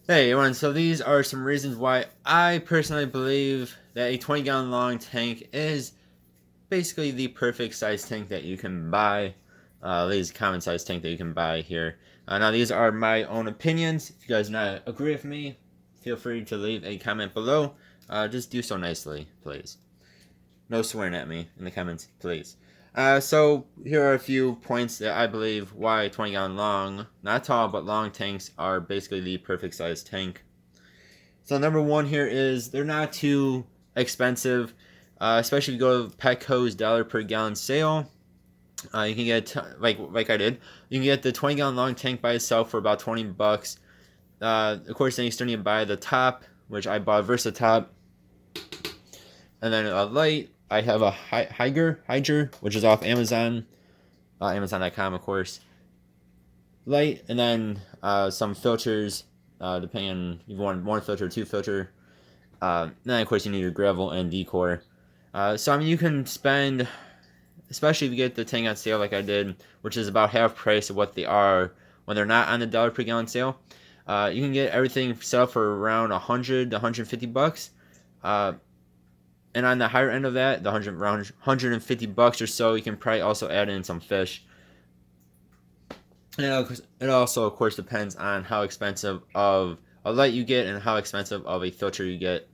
Hey everyone, so these are some reasons why I personally believe that a 20-gallon long tank is basically the perfect size tank that you can buy. These common size tank that you can buy here. Now these are my own opinions. If you guys do not agree with me, feel free to leave a comment below. Just do so nicely, please. No swearing at me in the comments, please. So here are a few points that I believe why 20-gallon long, not tall but long tanks are basically the perfect size tank. So number one here is they're not too expensive, especially if you go to Petco's dollar per gallon sale. You can get like I did. You can get the 20-gallon long tank by itself for about $20. Of course, then you still need to buy the top, which I bought Versatop, and then a light. I have a Hyger, which is off Amazon, Amazon.com, of course. Light, and then some filters, depending on if you want one filter, two filter. Then of course you need your gravel and decor. So I mean you can spend, especially if you get the tank on sale like I did, which is about half price of what they are when they're not on the dollar per gallon sale. You can get everything set up for around 100 to 150 bucks. And on the higher end of that, the around 150 bucks or so, you can probably also add in some fish. And it also, of course, depends on how expensive of a light you get and how expensive of a filter you get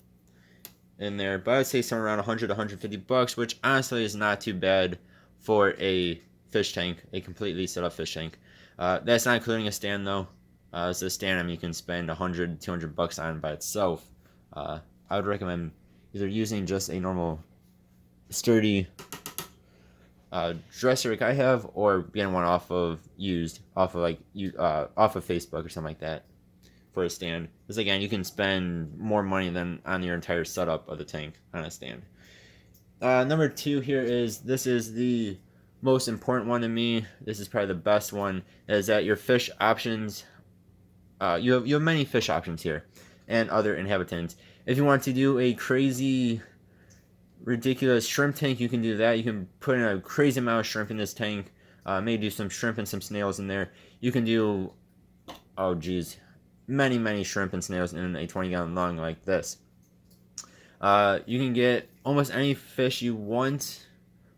in there. But I would say somewhere around 100 to 150 bucks, which honestly is not too bad for a fish tank, a completely set up fish tank. That's not including a stand though. It's a stand, I mean, you can spend 100, 200 bucks on by itself. I would recommend either using just a normal sturdy dresser like I have, or getting one off of Facebook or something like that for a stand. Because again, you can spend more money than on your entire setup of the tank on a stand. Number two here is, this is the most important one to me. This is probably the best one. Is that your fish options? You have many fish options here, and other inhabitants. If you want to do a crazy, ridiculous shrimp tank, you can do that. You can put in a crazy amount of shrimp in this tank. Maybe do some shrimp and some snails in there. You can do, oh geez, many shrimp and snails in a 20-gallon long like this. You can get almost any fish you want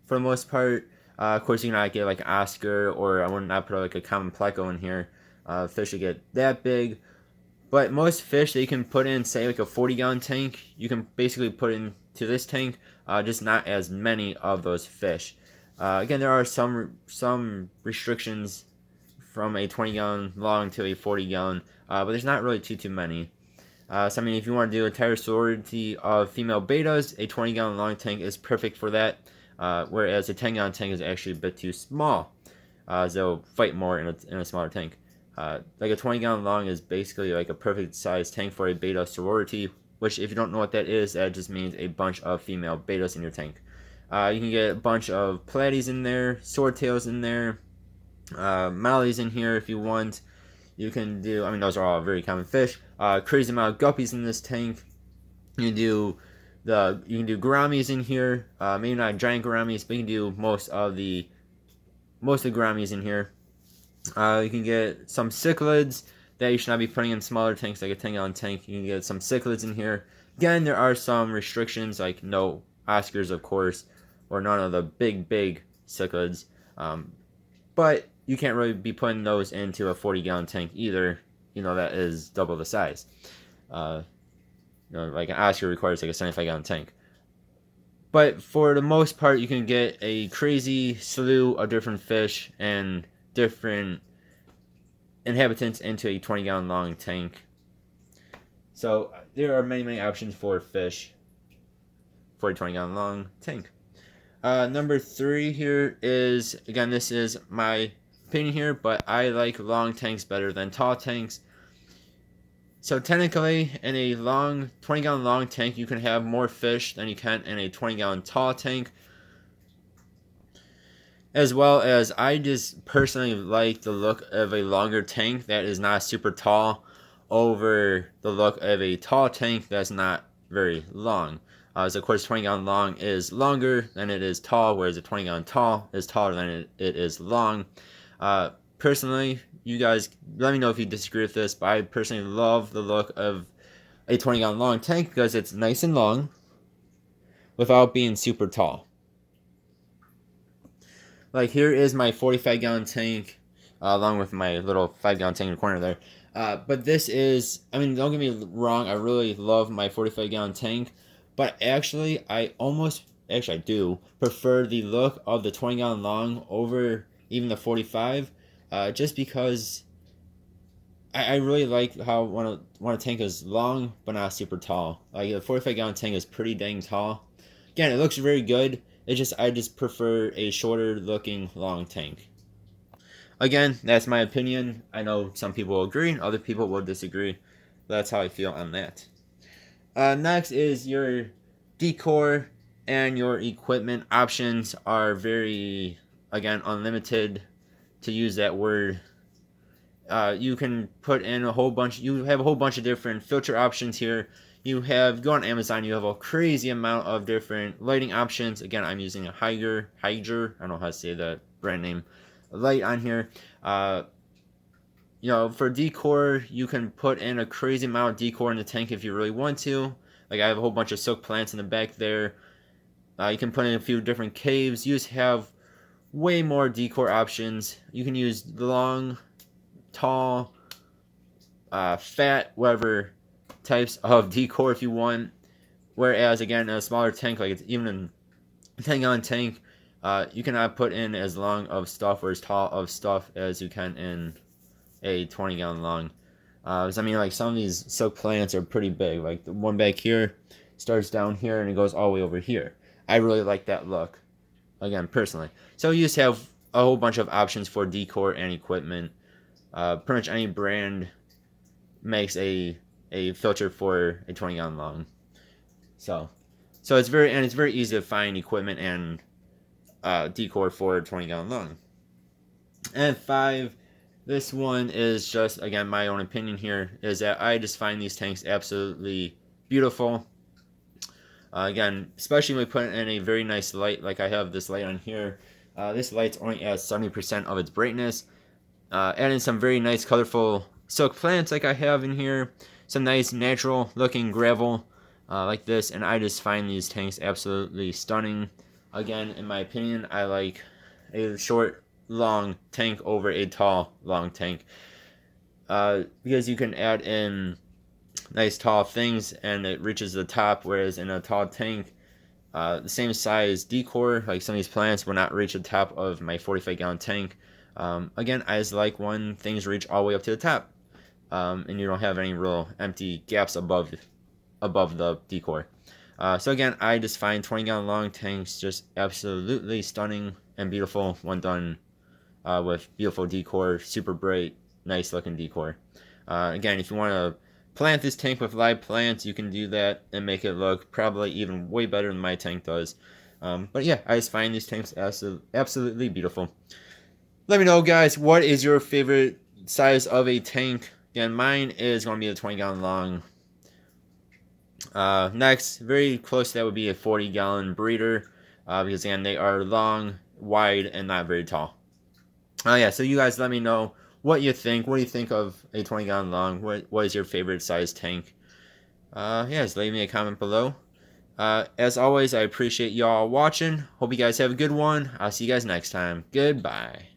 for the most part. Of course, you can not get like Oscar, or I would not put like a common pleco in here. Fish that get that big. But most fish that you can put in, say like a 40-gallon tank, you can basically put into this tank, just not as many of those fish. Again, there are some restrictions from a 20-gallon long to a 40-gallon, but there's not really too many. So I mean, if you want to do a entire sorority of female betas, a 20-gallon long tank is perfect for that. Whereas a 10-gallon tank is actually a bit too small. They'll fight more in a smaller tank. Like a 20-gallon long is basically like a perfect size tank for a beta sorority, which if you don't know what that is, that just means a bunch of female betas in your tank. You can get a bunch of platies in there, swordtails in there, mollies in here if you want. You can do, I mean, those are all very common fish. Crazy amount of guppies in this tank. You can do gouramis in here. Maybe not giant gouramis, but you can do most of the gouramis in here. You can get some cichlids that you should not be putting in smaller tanks, like a 10-gallon tank. You can get some cichlids in here. Again, there are some restrictions, like no Oscars, of course, or none of the big cichlids. But you can't really be putting those into a 40-gallon tank either. You know, that is double the size. Like an Oscar requires like a 75-gallon tank. But for the most part, you can get a crazy slew of different fish and different inhabitants into a 20-gallon long tank. So there are many options for fish for a 20-gallon long tank. Number three here is, again, this is my opinion here, but I like long tanks better than tall tanks. So technically, in a 20-gallon long tank, you can have more fish than you can in a 20-gallon tall tank. As well as, I just personally like the look of a longer tank that is not super tall over the look of a tall tank that's not very long. So of course, 20-gallon long is longer than it is tall, whereas a 20-gallon tall is taller than it is long. Personally, you guys let me know if you disagree with this, but I personally love the look of a 20-gallon long tank because it's nice and long without being super tall. Like here is my 45-gallon tank, along with my little 5-gallon tank in the corner there. But this is, I mean, don't get me wrong, I really love my 45-gallon tank, but actually, I do prefer the look of the 20-gallon long over even the 45, just because I really like how when a tank is long but not super tall. Like the 45-gallon tank is pretty dang tall. Again, it looks very good. I just prefer a shorter looking long tank. Again, that's my opinion. I know some people will agree, other people will disagree. That's how I feel on that. Next is your decor and your equipment options are very, again, unlimited, to use that word. You can put in a whole bunch. You have a whole bunch of different filter options here. Go on Amazon. You have a crazy amount of different lighting options. Again, I'm using a Hydra. I don't know how to say that brand name. Light on here. For decor, you can put in a crazy amount of decor in the tank if you really want to. Like I have a whole bunch of silk plants in the back there. You can put in a few different caves. You just have way more decor options. You can use long, tall, fat, whatever types of decor if you want. Whereas again, a smaller tank, like it's even a 10-gallon tank, you cannot put in as long of stuff or as tall of stuff as you can in a 20-gallon long. I mean, like some of these silk plants are pretty big. Like the one back here starts down here and it goes all the way over here. I really like that look. Again, personally. So you just have a whole bunch of options for decor and equipment. Pretty much any brand makes a filter for a 20-gallon long. So it's very easy to find equipment and decor for a 20-gallon long. And 5, this one is just, again, my own opinion here, is that I just find these tanks absolutely beautiful. Again, especially when we put in a very nice light, like I have this light on here. This light's only at 70% of its brightness. Add in some very nice colorful silk plants like I have in here. Some nice natural looking gravel like this. And I just find these tanks absolutely stunning. Again, in my opinion, I like a short, long tank over a tall, long tank. Because you can add in nice tall things and it reaches the top, whereas in a tall tank, the same size decor, like some of these plants, will not reach the top of my 45-gallon tank. Again, I just like when things reach all the way up to the top, and you don't have any real empty gaps above the decor. So again, I just find 20-gallon long tanks just absolutely stunning and beautiful when done with beautiful decor, super bright, nice looking decor. Again, if you want to plant this tank with live plants, you can do that and make it look probably even way better than my tank does. But yeah, I just find these tanks absolutely beautiful. Let me know, guys, what is your favorite size of a tank? Again, mine is going to be a 20-gallon long. Next, very close to that would be a 40-gallon breeder, because again, they are long, wide, and not very tall. Yeah, so you guys let me know what you think. What do you think of a 20-gallon long? What is your favorite size tank? Yeah, just leave me a comment below. As always, I appreciate y'all watching. Hope you guys have a good one. I'll see you guys next time. Goodbye.